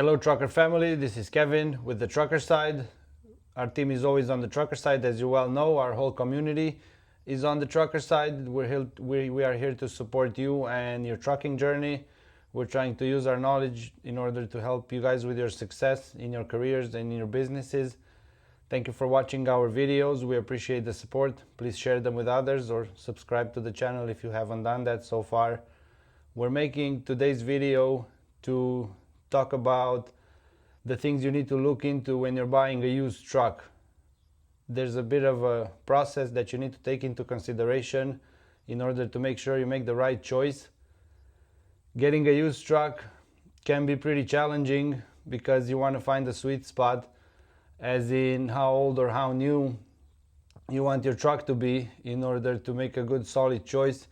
Hello trucker family, this is Kevin with the trucker side. Our team is always on the trucker side, as you well know. Our whole community is on the trucker side. We are here to support you and your trucking journey. We're trying to use our knowledge in order to help you guys with your success in your careers and in your businesses. Thank you for watching our videos. We appreciate the support. Please share them with others or subscribe to the channel if you haven't done that so far. We're making today's video to talk about the things you need to look into when you're buying a used truck. There's a bit of a process that you need to take into consideration in order to make sure you make the right choice. Getting a used truck can be pretty challenging because you want to find the sweet spot, as in how old or how new you want your truck to be in order to make a good solid choice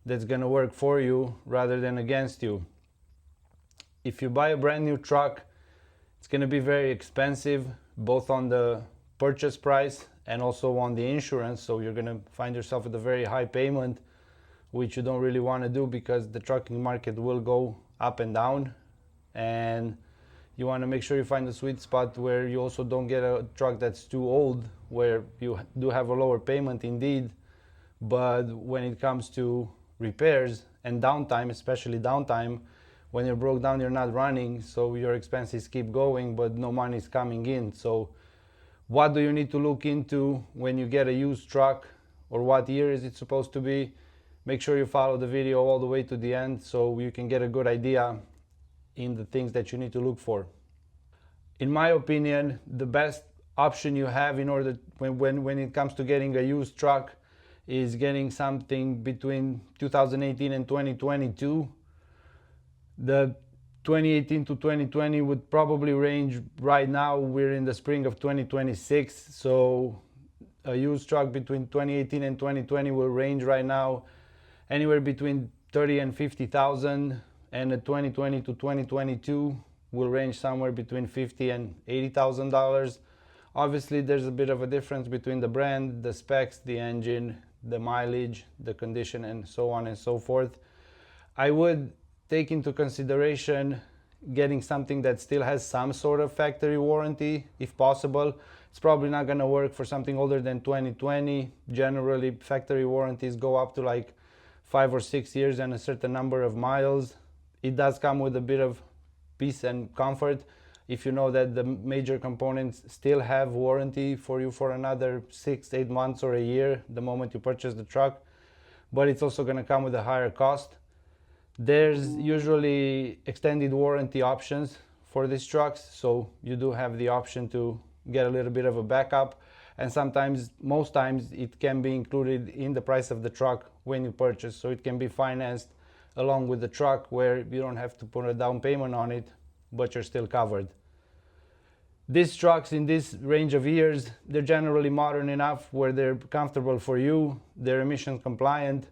that's going to work for you rather than against you. If you buy a brand new truck, it's going to be very expensive, both on the purchase price and also on the insurance. So you're going to find yourself with a very high payment, which you don't really want to do because the trucking market will go up and down. And you want to make sure you find the sweet spot where you also don't get a truck that's too old, where you do have a lower payment indeed, but when it comes to repairs and downtime, especially downtime, when you're broke down, you're not running, so your expenses keep going, but no money is coming in. So what do you need to look into when you get a used truck, or what year is it supposed to be? Make sure you follow the video all the way to the end so you can get a good idea in the things that you need to look for. In my opinion, the best option you have in order when it comes to getting a used truck is getting something between 2018 and 2022. The 2018 to 2020 would probably range. Right now we're in the spring of 2026, so a used truck between 2018 and 2020 will range right now anywhere between 30 and 50,000, and the 2020 to 2022 will range somewhere between 50 and 80,000 dollars. Obviously there's a bit of a difference between the brand, the specs, the engine, the mileage, the condition, and so on and so forth. I would take into consideration getting something that still has some sort of factory warranty if possible. It's probably not going to work for something older than 2020. Generally factory warranties go up to like 5 or 6 years and a certain number of miles. It does come with a bit of peace and comfort if you know that the major components still have warranty for you for another 6-8 months or a year the moment you purchase the truck, but it's also going to come with a higher cost. There's usually extended warranty options for these trucks, so you do have the option to get a little bit of a backup, and sometimes, most times, it can be included in the price of the truck when you purchase, so it can be financed along with the truck where you don't have to put a down payment on it, but you're still covered. These trucks in this range of years, they're generally modern enough where they're comfortable for you, they're emission compliant.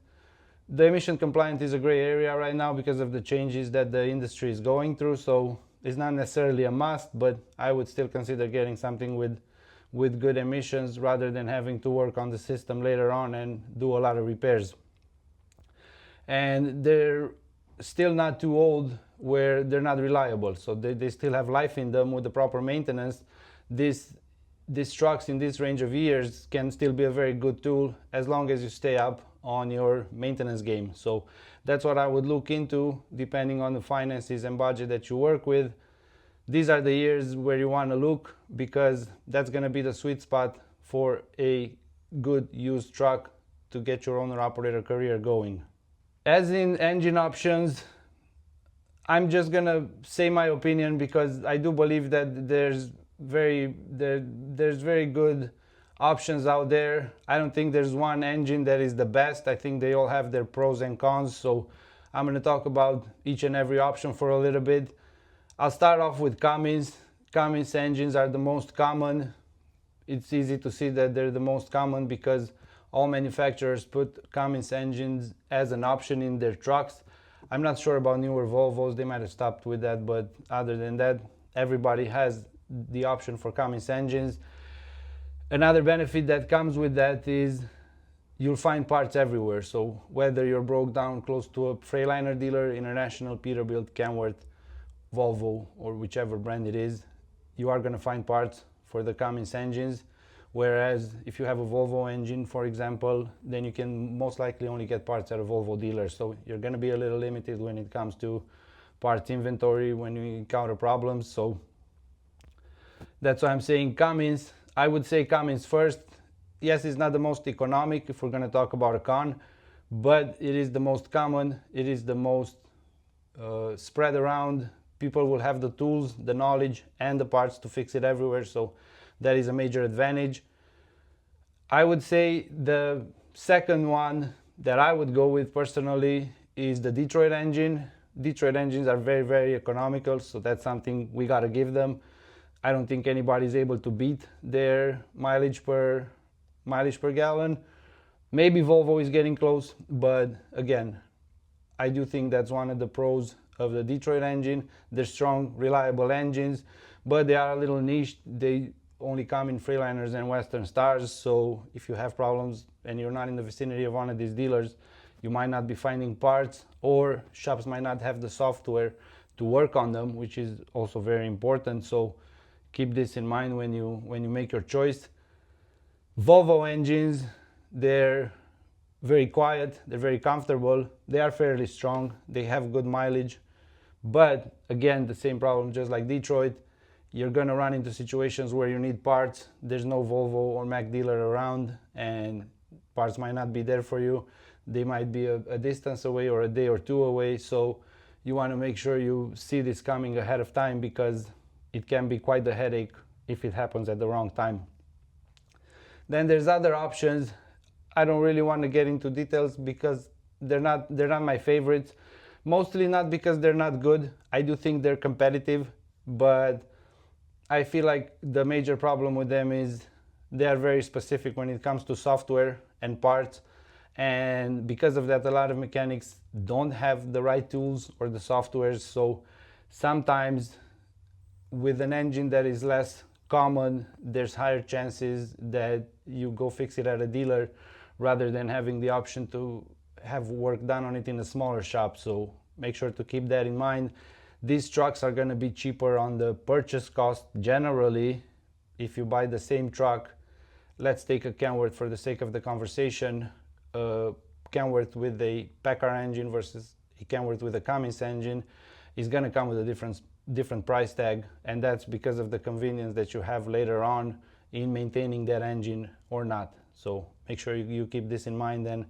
The emission compliant is a gray area right now because of the changes that the industry is going through, so it's not necessarily a must, but I would still consider getting something with good emissions rather than having to work on the system later on and do a lot of repairs. And they're still not too old where they're not reliable, so they still have life in them with the proper maintenance. These trucks in this range of years can still be a very good tool as long as you stay up on your maintenance game. So that's what I would look into depending on the finances and budget that you work with. These are the years where you want to look because that's going to be the sweet spot for a good used truck to get your owner-operator career going. As in engine options, I'm just going to say my opinion because I do believe that there's very good options out there. I don't think there's one engine that is the best. I think they all have their pros and cons, so I'm going to talk about each and every option for a little bit. I'll start off with Cummins. Cummins engines are the most common. It's easy to see that they're the most common because all manufacturers put Cummins engines as an option in their trucks. I'm not sure about newer Volvos, they might have stopped with that, but other than that, everybody has the option for Cummins engines. Another benefit that comes with that is you'll find parts everywhere. So whether you're broke down close to a Freightliner dealer, International, Peterbilt, Kenworth, Volvo or whichever brand it is, you are going to find parts for the Cummins engines. Whereas if you have a Volvo engine, for example, then you can most likely only get parts at a Volvo dealer. So you're going to be a little limited when it comes to parts inventory when you encounter problems. So that's why I'm saying Cummins. I would say Cummins first. Yes, it's not the most economic if we're going to talk about a con, but it is the most common. It is the most spread around. People will have the tools, the knowledge, and the parts to fix it everywhere. So that is a major advantage. I would say the second one that I would go with personally is the Detroit engine. Detroit engines are very, very economical, so that's something we got to give them. I don't think anybody is able to beat their mileage per gallon. Maybe Volvo is getting close, but again, I do think that's one of the pros of the Detroit engine. They're strong, reliable engines, but they are a little niche. They only come in Freeliners and Western Stars, so if you have problems and you're not in the vicinity of one of these dealers, you might not be finding parts, or shops might not have the software to work on them, which is also very important. So keep this in mind when you make your choice. Volvo engines, they're very quiet, they're very comfortable, they are fairly strong, they have good mileage, but again, the same problem just like Detroit. You're going to run into situations where you need parts, there's no Volvo or Mack dealer around, and parts might not be there for you. They might be a distance away or a day or two away, so you want to make sure you see this coming ahead of time, because it can be quite a headache if it happens at the wrong time. Then there's other options. I don't really want to get into details because they're not my favorites. Mostly not because they're not good. I do think they're competitive, but I feel like the major problem with them is they are very specific when it comes to software and parts. And because of that, a lot of mechanics don't have the right tools or the softwares. So sometimes with an engine that is less common, there's higher chances that you go fix it at a dealer rather than having the option to have work done on it in a smaller shop. So make sure to keep that in mind. These trucks are going to be cheaper on the purchase cost generally if you buy the same truck. Let's take a Kenworth for the sake of the conversation. Kenworth with a Packard engine versus a Kenworth with a Cummins engine is going to come with a different price tag, and that's because of the convenience that you have later on in maintaining that engine or not. So make sure you keep this in mind and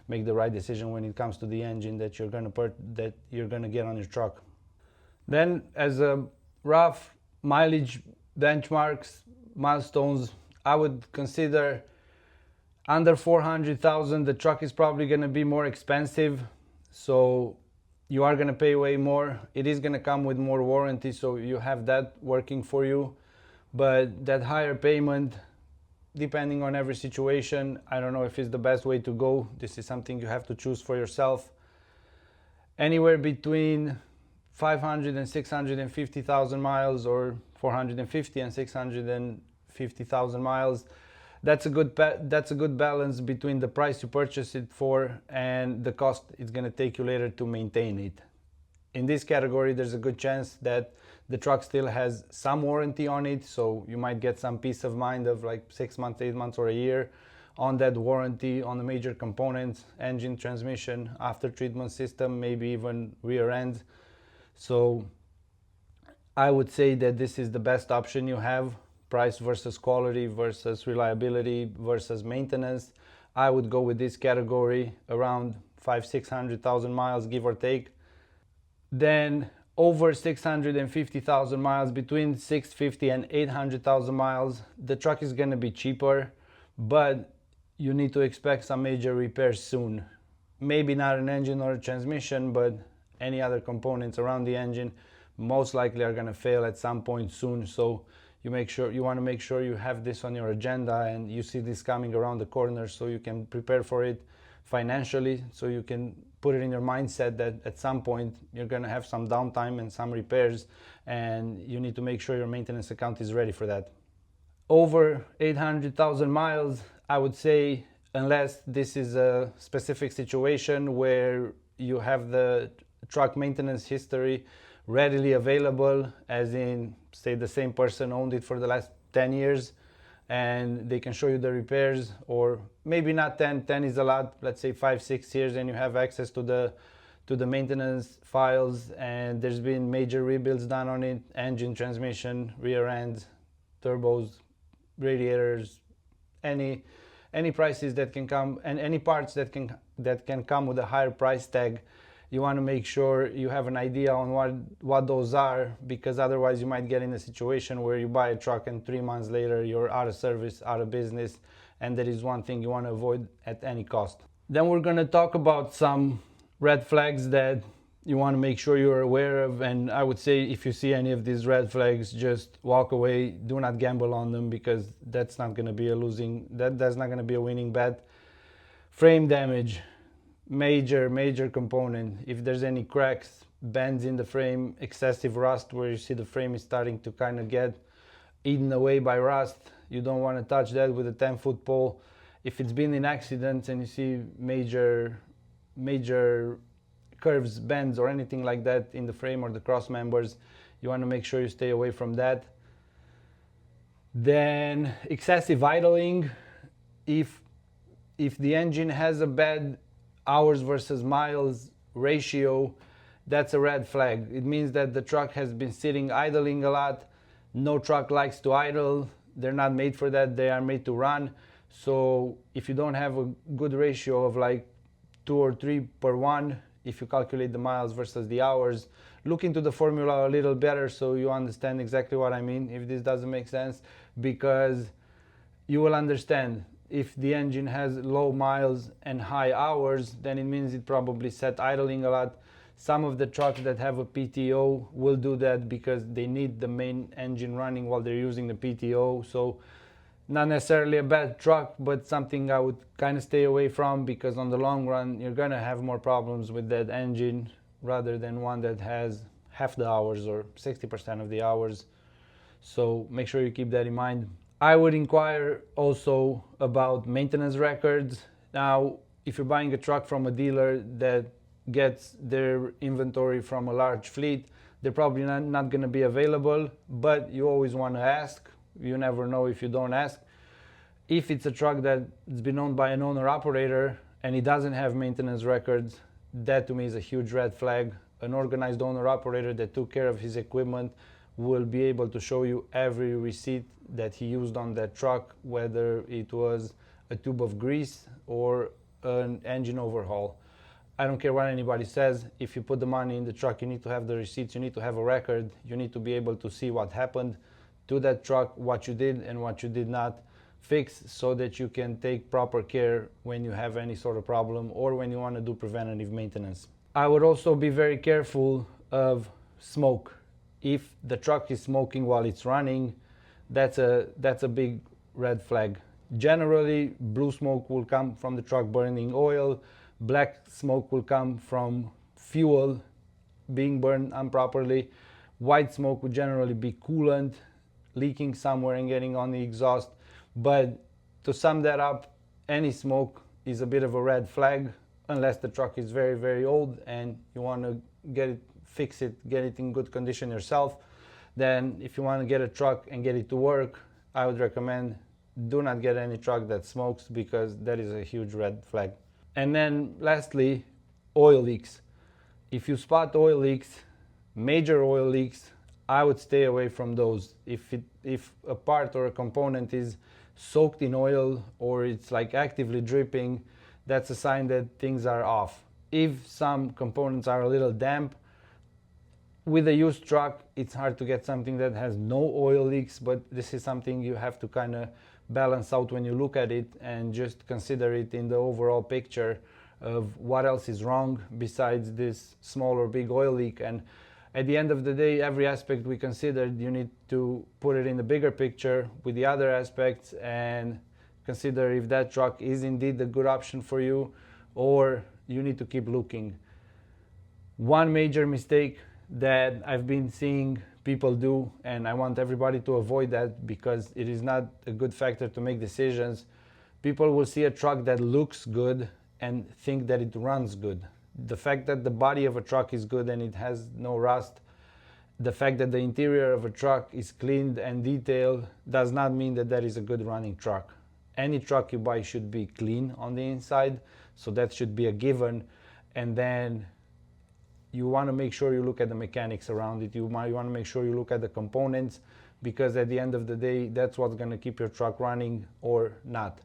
make the right decision when it comes to the engine that you're going to get on your truck. Then, as a rough mileage benchmarks, milestones, I would consider under 400,000, the truck is probably going to be more expensive. So you are going to pay way more. It is going to come with more warranty, so you have that working for you. But that higher payment, depending on every situation, I don't know if it's the best way to go. This is something you have to choose for yourself. Anywhere between 500 and 650,000 miles, or 450 and 650,000 miles. That's a good balance between the price you purchase it for and the cost it's going to take you later to maintain it. In this category, there's a good chance that the truck still has some warranty on it, so you might get some peace of mind of like 6 months, 8 months, or a year on that warranty on the major components: engine, transmission, after treatment system, maybe even rear end. So I would say that this is the best option you have. Price versus quality versus reliability versus maintenance. I would go with this category around 500,000-600,000 miles, give or take. Then over 650,000 miles, between 650 and 800,000 miles, the truck is going to be cheaper, but you need to expect some major repairs soon. Maybe not an engine or a transmission, but any other components around the engine most likely are going to fail at some point soon. So you want to make sure you have this on your agenda and you see this coming around the corner, so you can prepare for it financially, so you can put it in your mindset that at some point you're going to have some downtime and some repairs, and you need to make sure your maintenance account is ready for that. Over 800,000 miles, I would say, unless this is a specific situation where you have the truck maintenance history readily available, as in, say, the same person owned it for the last 10 years and they can show you the repairs, or maybe not 10 is a lot, let's say 5-6 years, and you have access to the maintenance files, and there's been major rebuilds done on it: engine, transmission, rear ends, turbos, radiators, any prices that can come, and any parts that can come with a higher price tag. You want to make sure you have an idea on what those are, because otherwise you might get in a situation where you buy a truck and 3 months later you're out of service, out of business, and that is one thing you want to avoid at any cost. Then we're going to talk about some red flags that you want to make sure you're aware of, and I would say if you see any of these red flags, just walk away. Do not gamble on them, because that's not going to be that's not going to be a winning bet. Frame damage, major component. If there's any cracks, bends in the frame, excessive rust where you see the frame is starting to kind of get eaten away by rust, you don't want to touch that with a 10-foot pole. If it's been in accidents and you see major curves, bends, or anything like that in the frame or the cross members, you want to make sure you stay away from that. Then excessive idling. If the engine has a bad hours versus miles ratio, that's a red flag. It means that the truck has been sitting idling a lot. No truck likes to idle. They're not made for that. They are made to run. So if you don't have a good ratio of like 2 or 3 per 1, if you calculate the miles versus the hours, look into the formula a little better so you understand exactly what I mean, if this doesn't make sense, because you will understand. If the engine has low miles and high hours, then it means it probably set idling a lot. Some of the trucks that have a PTO will do that because they need the main engine running while they're using the PTO. So not necessarily a bad truck, but something I would kind of stay away from, because on the long run you're gonna have more problems with that engine rather than one that has half the hours or 60% of the hours. So make sure you keep that in mind. I would inquire also about maintenance records. Now, if you're buying a truck from a dealer that gets their inventory from a large fleet, they're probably not going to be available, but you always want to ask. You never know if you don't ask. If it's a truck that's been owned by an owner-operator and he doesn't have maintenance records, that to me is a huge red flag. An organized owner-operator that took care of his equipment will be able to show you every receipt that he used on that truck, whether it was a tube of grease or an engine overhaul. I don't care what anybody says. If you put the money in the truck, you need to have the receipts, you need to have a record, you need to be able to see what happened to that truck, what you did and what you did not fix, so that you can take proper care when you have any sort of problem or when you want to do preventative maintenance. I would also be very careful of smoke. If the truck is smoking while it's running, that's a big red flag. Generally, blue smoke will come from the truck burning oil. Black smoke will come from fuel being burned improperly. White smoke would generally be coolant leaking somewhere and getting on the exhaust. But to sum that up, any smoke is a bit of a red flag, unless the truck is very, very old and you want to fix it, get it in good condition yourself. Then if you want to get a truck and get it to work, I would recommend do not get any truck that smokes, because that is a huge red flag. And then lastly, oil leaks. If you spot oil leaks, major oil leaks, I would stay away from those. If a part or a component is soaked in oil or it's like actively dripping, that's a sign that things are off. If some components are a little damp, with a used truck, it's hard to get something that has no oil leaks, but this is something you have to kind of balance out when you look at it and just consider it in the overall picture of what else is wrong besides this small or big oil leak. And at the end of the day, every aspect we considered, you need to put it in the bigger picture with the other aspects and consider if that truck is indeed a good option for you, or you need to keep looking. One major mistake that I've been seeing people do, and I want everybody to avoid that because it is not a good factor to make decisions. People will see a truck that looks good and think that it runs good. The fact that the body of a truck is good and it has no rust The fact that the interior of a truck is cleaned and detailed does not mean that that is a good running truck. Any truck you buy should be clean on the inside, so that should be a given. And then you want to make sure you look at the mechanics around it. You want to make sure you look at the components, because at the end of the day, that's what's going to keep your truck running or not.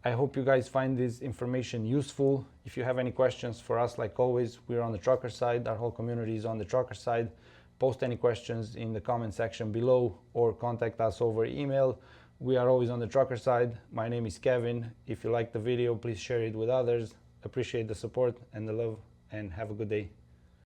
I hope you guys find this information useful. If you have any questions for us, like always, we're on the trucker side. Our whole community is on the trucker side. Post any questions in the comment section below or contact us over email. We are always on the trucker side. My name is Kevin. If you like the video, please share it with others. Appreciate the support and the love, and have a good day.